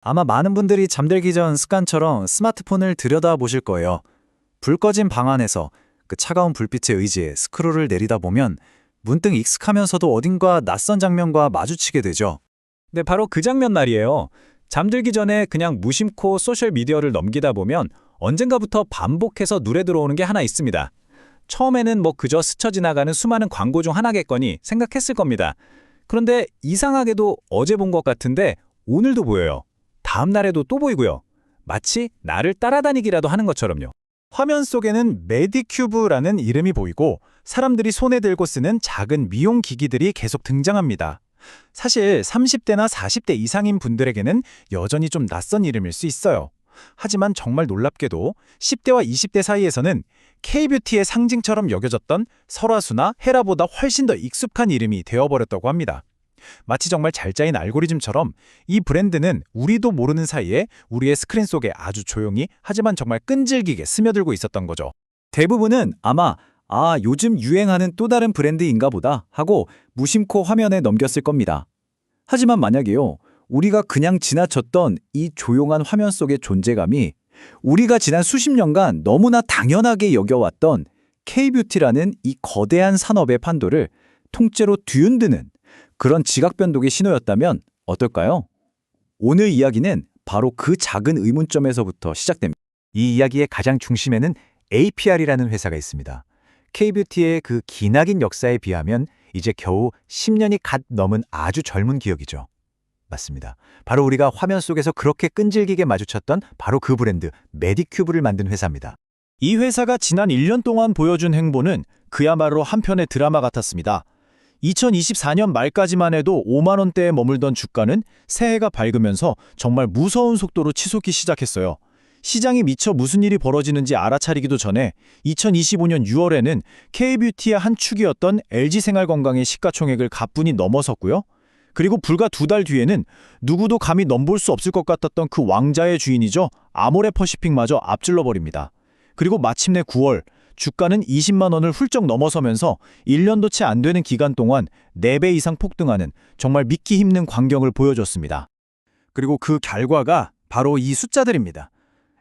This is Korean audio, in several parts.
아마 많은 분들이 잠들기 전 습관처럼 스마트폰을 들여다보실 거예요. 불 꺼진 방 안에서 그 차가운 불빛에 의지해 스크롤을 내리다 보면 문득 익숙하면서도 어딘가 낯선 장면과 마주치게 되죠. 네, 바로 그 장면 말이에요. 잠들기 전에 그냥 무심코 소셜미디어를 넘기다 보면 언젠가부터 반복해서 눈에 들어오는 게 하나 있습니다. 처음에는 그저 스쳐 지나가는 수많은 광고 중 하나겠거니 생각했을 겁니다. 그런데 이상하게도 어제 본 것 같은데 오늘도 보여요. 다음 날에도 또 보이고요. 마치 나를 따라다니기라도 하는 것처럼요. 화면 속에는 메디큐브라는 이름이 보이고 사람들이 손에 들고 쓰는 작은 미용 기기들이 계속 등장합니다. 사실 30대나 40대 이상인 분들에게는 여전히 좀 낯선 이름일 수 있어요. 하지만 정말 놀랍게도 10대와 20대 사이에서는 K-뷰티의 상징처럼 여겨졌던 설화수나 헤라보다 훨씬 더 익숙한 이름이 되어버렸다고 합니다. 마치 정말 잘 짜인 알고리즘처럼 이 브랜드는 우리도 모르는 사이에 우리의 스크린 속에 아주 조용히 하지만 정말 끈질기게 스며들고 있었던 거죠. 대부분은 아마 요즘 유행하는 또 다른 브랜드인가 보다 하고 무심코 화면에 넘겼을 겁니다. 하지만 만약에요, 우리가 그냥 지나쳤던 이 조용한 화면 속의 존재감이 우리가 지난 수십 년간 너무나 당연하게 여겨왔던 K-뷰티라는 이 거대한 산업의 판도를 통째로 뒤흔드는 그런 지각 변동의 신호였다면 어떨까요? 오늘 이야기는 바로 그 작은 의문점에서부터 시작됩니다. 이 이야기의 가장 중심에는 APR이라는 회사가 있습니다. K-뷰티의 그 기나긴 역사에 비하면 이제 겨우 10년이 갓 넘은 아주 젊은 기억이죠. 맞습니다. 바로 우리가 화면 속에서 그렇게 끈질기게 마주쳤던 바로 그 브랜드 메디큐브를 만든 회사입니다. 이 회사가 지난 1년 동안 보여준 행보는 그야말로 한편의 드라마 같았습니다. 2024년 말까지만 해도 5만 원대에 머물던 주가는 새해가 밝으면서 정말 무서운 속도로 치솟기 시작했어요. 시장이 미처 무슨 일이 벌어지는지 알아차리기도 전에 2025년 6월에는 K-뷰티의 한 축이었던 LG생활건강의 시가총액을 가뿐히 넘어섰고요. 그리고 불과 2달 뒤에는 누구도 감히 넘볼 수 없을 것 같았던 그 왕자의 주인이죠. 아모레퍼시픽마저 앞질러버립니다. 그리고 마침내 9월 주가는 20만 원을 훌쩍 넘어서면서 1년도 채 안 되는 기간 동안 4배 이상 폭등하는 정말 믿기 힘든 광경을 보여줬습니다. 그리고 그 결과가 바로 이 숫자들입니다.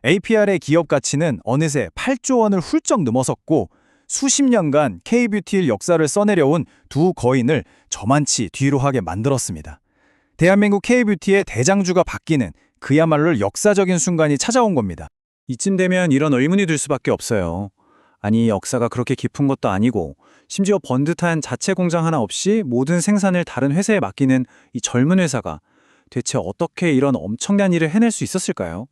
APR의 기업 가치는 어느새 8조 원을 훌쩍 넘어섰고 수십 년간 K-뷰티의 역사를 써내려온 두 거인을 저만치 뒤로 하게 만들었습니다. 대한민국 K-뷰티의 대장주가 바뀌는 그야말로 역사적인 순간이 찾아온 겁니다. 이쯤 되면 이런 의문이 들 수밖에 없어요. 아니, 역사가 그렇게 깊은 것도 아니고 심지어 번듯한 자체 공장 하나 없이 모든 생산을 다른 회사에 맡기는 이 젊은 회사가 대체 어떻게 이런 엄청난 일을 해낼 수 있었을까요?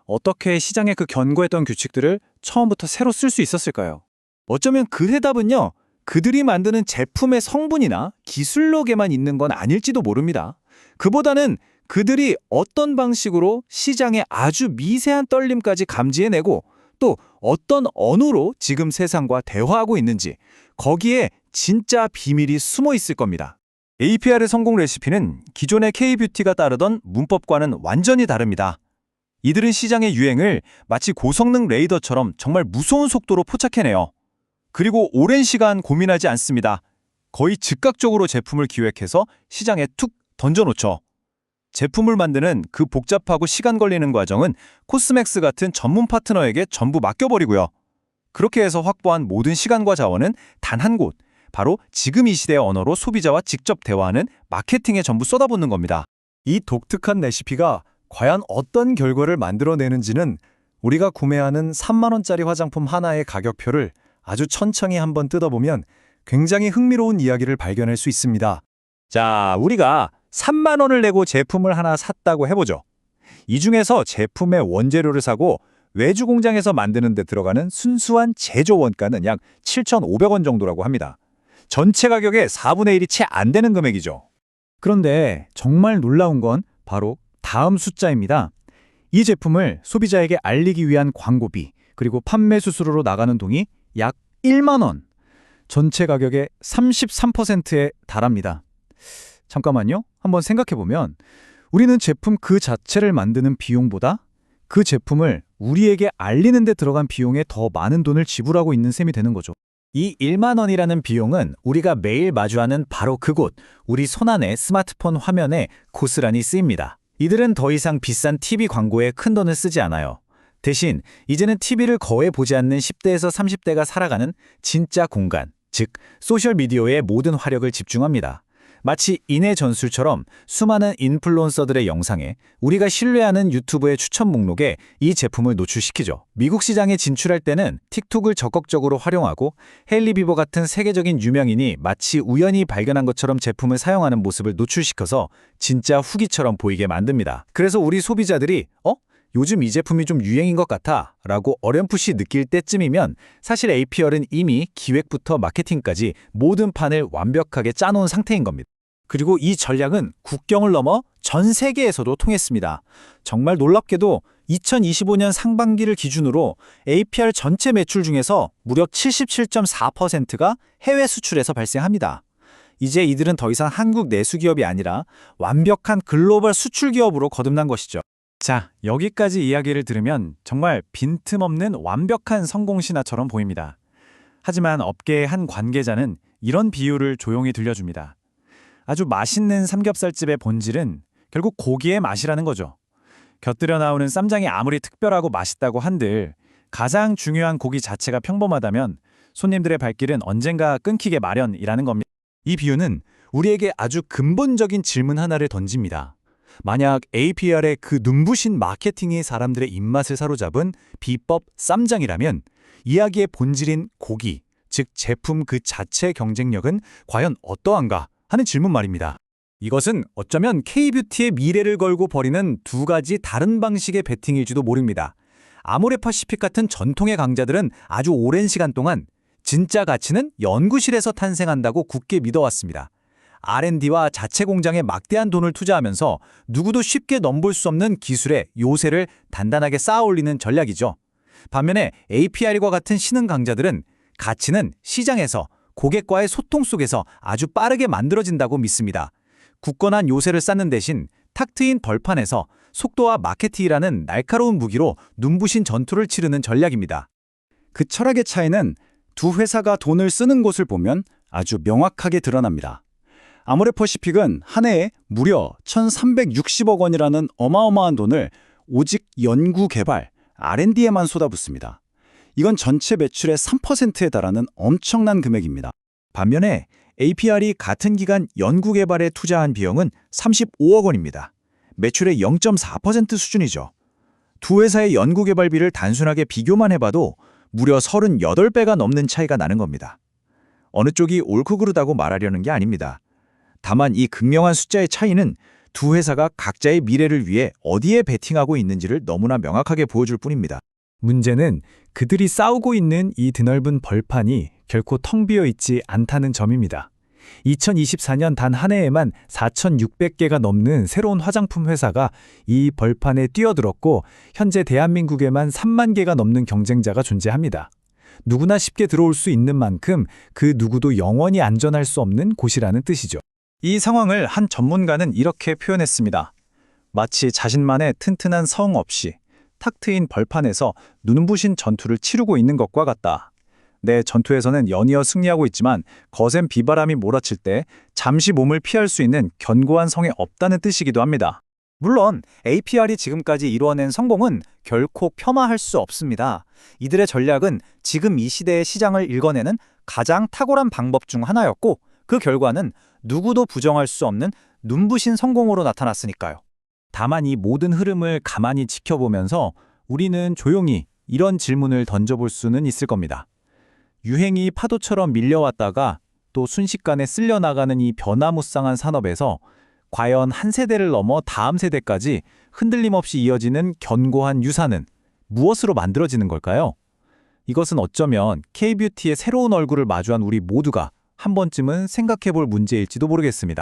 어떻게 시장의 그 견고했던 규칙들을 처음부터 새로 쓸 수 있었을까요? 어쩌면 그 해답은요, 그들이 만드는 제품의 성분이나 기술력에만 있는 건 아닐지도 모릅니다. 그보다는 그들이 어떤 방식으로 시장의 아주 미세한 떨림까지 감지해내고 또 어떤 언어로 지금 세상과 대화하고 있는지 거기에 진짜 비밀이 숨어 있을 겁니다. APR의 성공 레시피는 기존의 K-뷰티가 따르던 문법과는 완전히 다릅니다. 이들은 시장의 유행을 마치 고성능 레이더처럼 정말 무서운 속도로 포착해내요. 그리고 오랜 시간 고민하지 않습니다. 거의 즉각적으로 제품을 기획해서 시장에 툭 던져놓죠. 제품을 만드는 그 복잡하고 시간 걸리는 과정은 코스맥스 같은 전문 파트너에게 전부 맡겨버리고요. 그렇게 해서 확보한 모든 시간과 자원은 단 한 곳, 바로 지금 이 시대의 언어로 소비자와 직접 대화하는 마케팅에 전부 쏟아붓는 겁니다. 이 독특한 레시피가 과연 어떤 결과를 만들어내는지는 우리가 구매하는 3만 원짜리 화장품 하나의 가격표를 아주 천천히 한번 뜯어보면 굉장히 흥미로운 이야기를 발견할 수 있습니다. 자, 우리가 3만 원을 내고 제품을 하나 샀다고 해보죠. 이 중에서 제품의 원재료를 사고 외주 공장에서 만드는 데 들어가는 순수한 제조 원가는 약 7,500원 정도라고 합니다. 전체 가격의 4분의 1이 채 안 되는 금액이죠. 그런데 정말 놀라운 건 바로 다음 숫자입니다. 이 제품을 소비자에게 알리기 위한 광고비 그리고 판매 수수료로 나가는 돈이 약 1만 원. 전체 가격의 33%에 달합니다. 잠깐만요. 한번 생각해보면 우리는 제품 그 자체를 만드는 비용보다 그 제품을 우리에게 알리는 데 들어간 비용에 더 많은 돈을 지불하고 있는 셈이 되는 거죠. 이 1만 원이라는 비용은 우리가 매일 마주하는 바로 그곳, 우리 손안의 스마트폰 화면에 고스란히 쓰입니다. 이들은 더 이상 비싼 TV 광고에 큰 돈을 쓰지 않아요. 대신 이제는 TV를 거의 보지 않는 10대에서 30대가 살아가는 진짜 공간, 즉 소셜미디어에 모든 화력을 집중합니다. 마치 인해 전술처럼 수많은 인플루언서들의 영상에 우리가 신뢰하는 유튜브의 추천 목록에 이 제품을 노출시키죠. 미국 시장에 진출할 때는 틱톡을 적극적으로 활용하고 헤일리 비버 같은 세계적인 유명인이 마치 우연히 발견한 것처럼 제품을 사용하는 모습을 노출시켜서 진짜 후기처럼 보이게 만듭니다. 그래서 우리 소비자들이 요즘 이 제품이 좀 유행인 것 같아 라고 어렴풋이 느낄 때쯤이면 사실 APR은 이미 기획부터 마케팅까지 모든 판을 완벽하게 짜놓은 상태인 겁니다. 그리고 이 전략은 국경을 넘어 전 세계에서도 통했습니다. 정말 놀랍게도 2025년 상반기를 기준으로 APR 전체 매출 중에서 무려 77.4%가 해외 수출에서 발생합니다. 이제 이들은 더 이상 한국 내수 기업이 아니라 완벽한 글로벌 수출 기업으로 거듭난 것이죠. 자, 여기까지 이야기를 들으면 정말 빈틈없는 완벽한 성공 신화처럼 보입니다. 하지만 업계의 한 관계자는 이런 비유를 조용히 들려줍니다. 아주 맛있는 삼겹살집의 본질은 결국 고기의 맛이라는 거죠. 곁들여 나오는 쌈장이 아무리 특별하고 맛있다고 한들 가장 중요한 고기 자체가 평범하다면 손님들의 발길은 언젠가 끊기게 마련이라는 겁니다. 이 비유는 우리에게 아주 근본적인 질문 하나를 던집니다. 만약 APR의 그 눈부신 마케팅이 사람들의 입맛을 사로잡은 비법 쌈장이라면 이야기의 본질인 고기, 즉 제품 그 자체의 경쟁력은 과연 어떠한가 하는 질문 말입니다. 이것은 어쩌면 K-뷰티의 미래를 걸고 벌이는 두 가지 다른 방식의 베팅일지도 모릅니다. 아모레파시픽 같은 전통의 강자들은 아주 오랜 시간 동안 진짜 가치는 연구실에서 탄생한다고 굳게 믿어왔습니다. R&D와 자체 공장에 막대한 돈을 투자하면서 누구도 쉽게 넘볼 수 없는 기술의 요새를 단단하게 쌓아 올리는 전략이죠. 반면에 APR과 같은 신흥 강자들은 가치는 시장에서 고객과의 소통 속에서 아주 빠르게 만들어진다고 믿습니다. 굳건한 요새를 쌓는 대신 탁 트인 벌판에서 속도와 마케팅이라는 날카로운 무기로 눈부신 전투를 치르는 전략입니다. 그 철학의 차이는 두 회사가 돈을 쓰는 곳을 보면 아주 명확하게 드러납니다. 아모레퍼시픽은 한 해에 무려 1,360억 원이라는 어마어마한 돈을 오직 연구 개발, R&D에만 쏟아붓습니다. 이건 전체 매출의 3%에 달하는 엄청난 금액입니다. 반면에 APR이 같은 기간 연구 개발에 투자한 비용은 35억 원입니다. 매출의 0.4% 수준이죠. 두 회사의 연구 개발비를 단순하게 비교만 해봐도 무려 38배가 넘는 차이가 나는 겁니다. 어느 쪽이 옳고 그르다고 말하려는 게 아닙니다. 다만 이 극명한 숫자의 차이는 두 회사가 각자의 미래를 위해 어디에 베팅하고 있는지를 너무나 명확하게 보여줄 뿐입니다. 문제는 그들이 싸우고 있는 이 드넓은 벌판이 결코 텅 비어 있지 않다는 점입니다. 2024년 단 한 해에만 4,600개가 넘는 새로운 화장품 회사가 이 벌판에 뛰어들었고 현재 대한민국에만 3만 개가 넘는 경쟁자가 존재합니다. 누구나 쉽게 들어올 수 있는 만큼 그 누구도 영원히 안전할 수 없는 곳이라는 뜻이죠. 이 상황을 한 전문가는 이렇게 표현했습니다. 마치 자신만의 튼튼한 성 없이 탁 트인 벌판에서 눈부신 전투를 치르고 있는 것과 같다. 내 전투에서는 연이어 승리하고 있지만 거센 비바람이 몰아칠 때 잠시 몸을 피할 수 있는 견고한 성에 없다는 뜻이기도 합니다. 물론 APR이 지금까지 이루어낸 성공은 결코 폄하할 수 없습니다. 이들의 전략은 지금 이 시대의 시장을 읽어내는 가장 탁월한 방법 중 하나였고 그 결과는 누구도 부정할 수 없는 눈부신 성공으로 나타났으니까요. 다만 이 모든 흐름을 가만히 지켜보면서 우리는 조용히 이런 질문을 던져볼 수는 있을 겁니다. 유행이 파도처럼 밀려왔다가 또 순식간에 쓸려나가는 이 변화무쌍한 산업에서 과연 한 세대를 넘어 다음 세대까지 흔들림 없이 이어지는 견고한 유산은 무엇으로 만들어지는 걸까요? 이것은 어쩌면 K-뷰티의 새로운 얼굴을 마주한 우리 모두가 한 번쯤은 생각해볼 문제일지도 모르겠습니다.